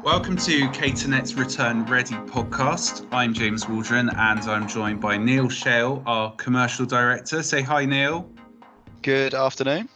Welcome to Caternet's Return Ready podcast. I'm James Waldron and I'm joined by Neil Shale, our commercial director. Say hi, Neil. Good afternoon.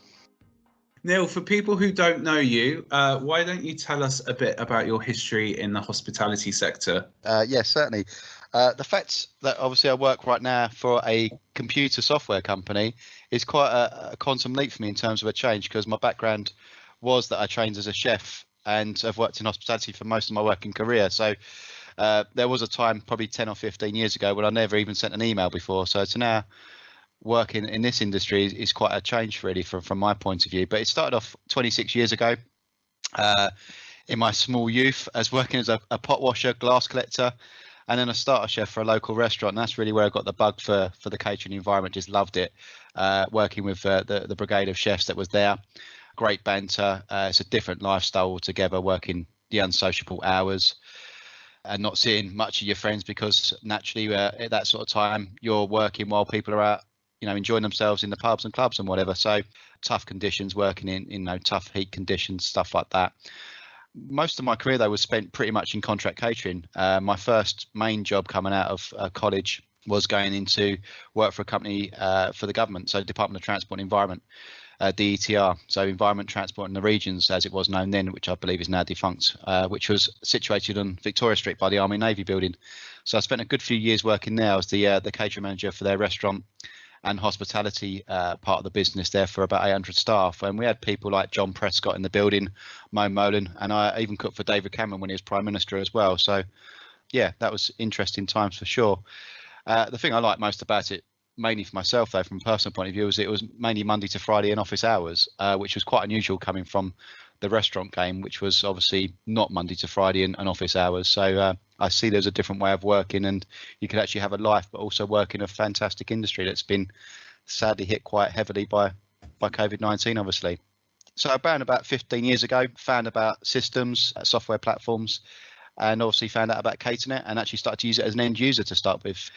Neil, for people who don't know you, why don't you tell us a bit about your history in the hospitality sector? Yes, certainly. The fact that obviously I work right now for a computer software company is quite a quantum leap for me in terms of a change, because my background was that I trained as a chef and I've worked in hospitality for most of my working career. So there was a time probably 10 or 15 years ago when I never even sent an email before. So to now work in this industry is quite a change really from my point of view. But it started off 26 years ago. In my small youth as working as a pot washer, glass collector, and then a starter chef for a local restaurant. And that's really where I got the bug for the catering environment. Just loved it, working with the brigade of chefs that was there. Great banter. It's a different lifestyle altogether, working the unsociable hours and not seeing much of your friends, because naturally at that sort of time you're working while people are out, enjoying themselves in the pubs and clubs and whatever. So tough conditions, working in tough heat conditions, stuff like that. Most of my career though was spent pretty much in contract catering. My first main job coming out of college was going into work for a company for the government, so Department of Transport and Environment, DETR, so Environment, Transport and the Regions as it was known then, which I believe is now defunct, which was situated on Victoria Street by the Army Navy building. So I spent a good few years working there as the catering manager for their restaurant and hospitality part of the business there for about 800 staff. And we had people like John Prescott in the building, Mo Molan, and I even cooked for David Cameron when he was Prime Minister as well. So yeah, that was interesting times for sure. The thing I like most about it, mainly for myself though, from a personal point of view, was it was mainly Monday to Friday in office hours, which was quite unusual coming from the restaurant game, which was obviously not Monday to Friday in office hours. So I see there's a different way of working, and you could actually have a life but also work in a fantastic industry that's been sadly hit quite heavily by COVID-19 obviously. So about 15 years ago, found about systems, software platforms, and obviously found out about Caternet and actually started to use it as an end user to start with.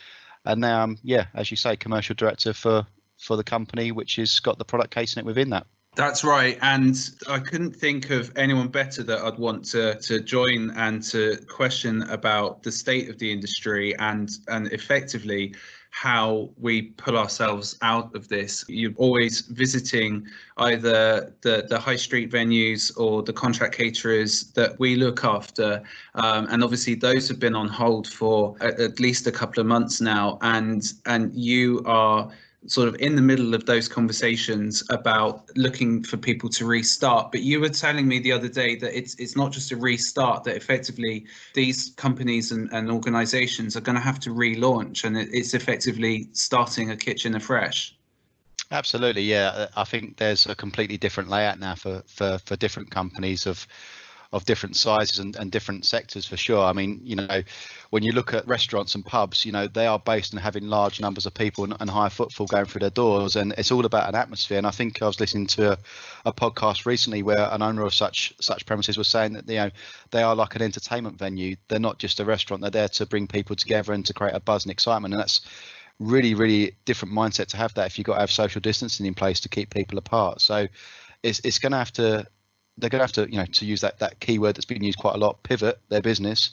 And now I'm, as you say, commercial director for the company, which has got the product Caternet within that. That's right. And I couldn't think of anyone better that I'd want to join and to question about the state of the industry and effectively how we pull ourselves out of this. You're always visiting either the high street venues or the contract caterers that we look after. And obviously those have been on hold for at least a couple of months now. And you are sort of in the middle of those conversations about looking for people to restart. But you were telling me the other day that it's not just a restart, that effectively these companies and organizations are going to have to relaunch, and it's effectively starting a kitchen afresh. Absolutely, yeah. I think there's a completely different layout now for different companies of different sizes and different sectors for sure. I mean, when you look at restaurants and pubs, they are based on having large numbers of people and high footfall going through their doors, and it's all about an atmosphere. And I think I was listening to a podcast recently where an owner of such premises was saying that they are like an entertainment venue. They're not just a restaurant. They're there to bring people together and to create a buzz and excitement. And that's really, really different mindset to have that if you've got to have social distancing in place to keep people apart. So it's going to have to. They're going to have to use that keyword that's been used quite a lot, pivot their business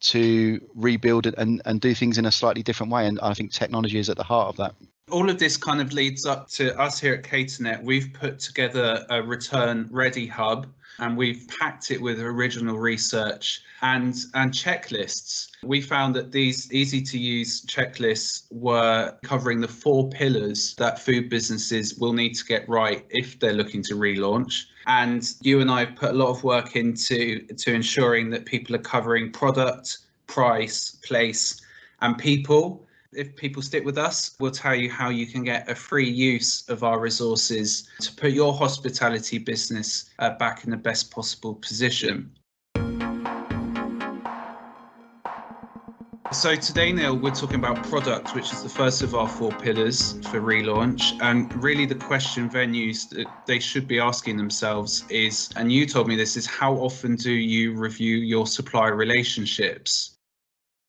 to rebuild it and do things in a slightly different way. And I think technology is at the heart of that. All of this kind of leads up to us here at Caternet. We've put together a return ready hub, and we've packed it with original research and checklists. We found that these easy to use checklists were covering the 4 pillars that food businesses will need to get right if they're looking to relaunch. And you and I have put a lot of work into ensuring that people are covering product, price, place, and people. If people stick with us, we'll tell you how you can get a free use of our resources to put your hospitality business back in the best possible position. So today, Neil, we're talking about product, which is the first of our 4 pillars for relaunch. And really the question venues that they should be asking themselves is, and you told me this, is how often do you review your supplier relationships?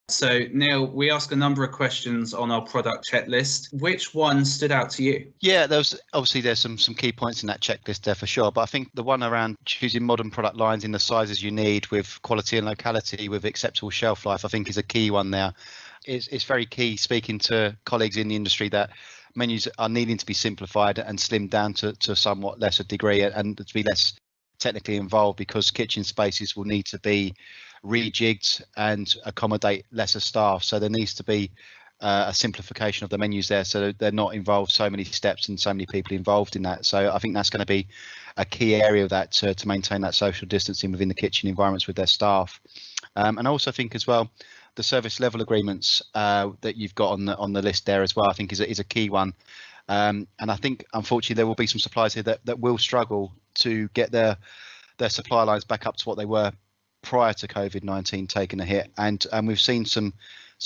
So, Neil, we ask a number of questions on our product checklist. Which one stood out to you? Yeah, there's some key points in that checklist there for sure. But I think the one around choosing modern product lines in the sizes you need with quality and locality with acceptable shelf life, I think is a key one there. It's very key speaking to colleagues in the industry that menus are needing to be simplified and slimmed down to a somewhat lesser degree and to be less technically involved, because kitchen spaces will need to be rejigged and accommodate lesser staff. So there needs to be a simplification of the menus there, so they're not involved so many steps and so many people involved in that. So I think that's going to be a key area of that to maintain that social distancing within the kitchen environments with their staff. And I also think as well, the service level agreements that you've got on the list there as well, I think is a key one. And I think unfortunately there will be some suppliers here that will struggle to get their supply lines back up to what they were prior to COVID-19 taking a hit, and we've seen some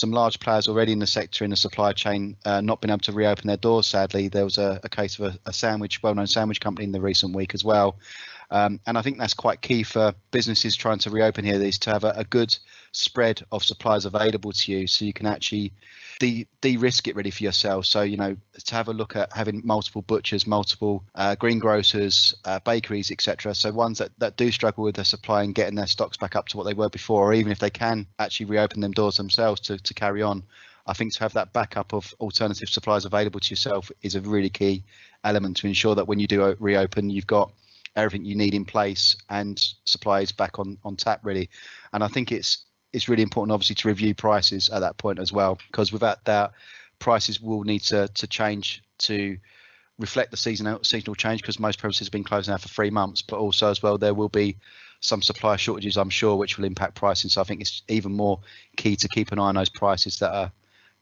large players already in the sector in the supply chain not being able to reopen their doors. Sadly, there was a case of a well-known sandwich company in the recent week as well. And I think that's quite key for businesses trying to reopen here, is to have a good spread of suppliers available to you, so you can actually de-risk it really for yourself. So, to have a look at having multiple butchers, multiple greengrocers, bakeries, etc. So ones that do struggle with their supply and getting their stocks back up to what they were before, or even if they can actually reopen them doors themselves to carry on. I think to have that backup of alternative suppliers available to yourself is a really key element to ensure that when you do reopen, you've got everything you need in place and supply is back on tap really. And I think it's really important obviously to review prices at that point as well, because without that, prices will need to change to reflect the seasonal change, because most premises have been closed now for 3 months, but also as well there will be some supply shortages, I'm sure, which will impact pricing. So I think it's even more key to keep an eye on those prices that are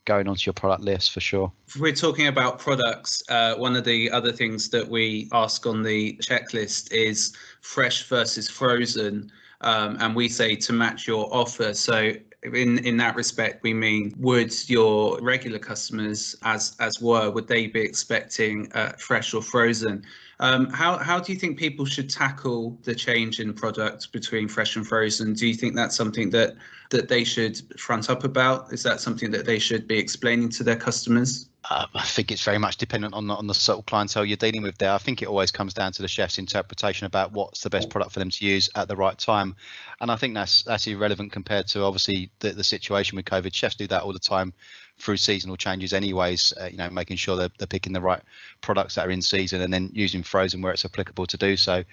going onto your product list for sure. If we're talking about products, one of the other things that we ask on the checklist is fresh versus frozen, and we say to match your offer. So in that respect, we mean, would your regular customers, as would they be expecting fresh or frozen? How do you think people should tackle the change in product between fresh and frozen? Do you think that's something that they should front up about? Is that something that they should be explaining to their customers? I think it's very much dependent on the sort of clientele you're dealing with there. I think it always comes down to the chef's interpretation about what's the best product for them to use at the right time. And I think that's irrelevant compared to obviously the situation with COVID. Chefs do that all the time through seasonal changes anyways, making sure they're picking the right products that are in season and then using frozen where it's applicable to do so.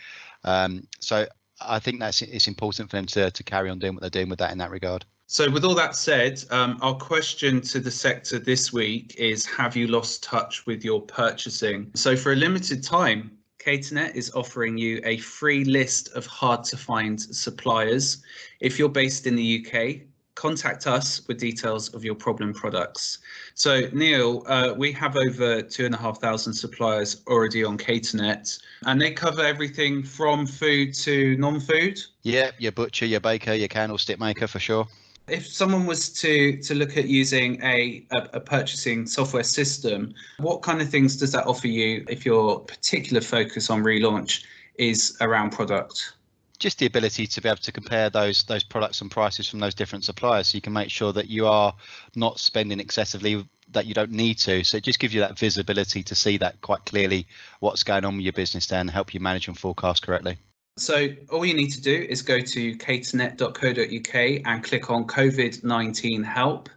So I think it's important for them to carry on doing what they're doing with that in that regard. So with all that said, our question to the sector this week is, have you lost touch with your purchasing? So for a limited time, Caternet is offering you a free list of hard to find suppliers. If you're based in the UK, contact us with details of your problem products. So Neil, we have over 2,500 suppliers already on Caternet, and they cover everything from food to non-food. Yeah, your butcher, your baker, your candlestick maker for sure. If someone was to look at using a purchasing software system, what kind of things does that offer you if your particular focus on relaunch is around product? Just the ability to be able to compare those products and prices from those different suppliers, so you can make sure that you are not spending excessively that you don't need to. So it just gives you that visibility to see that quite clearly what's going on with your business there and help you manage and forecast correctly. So all you need to do is go to caternet.co.uk and click on COVID-19 help.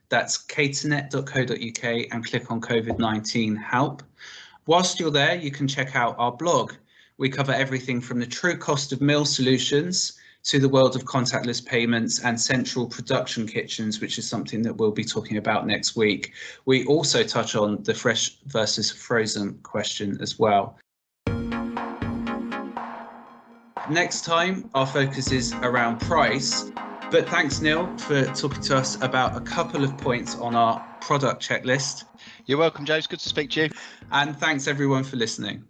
That's caternet.co.uk and click on COVID-19 help. Whilst you're there, you can check out our blog. We cover everything from the true cost of meal solutions to the world of contactless payments and central production kitchens, which is something that we'll be talking about next week. We also touch on the fresh versus frozen question as well. Next time, our focus is around price. But thanks, Neil, for talking to us about a couple of points on our product checklist. You're welcome, James. Good to speak to you. And thanks, everyone, for listening.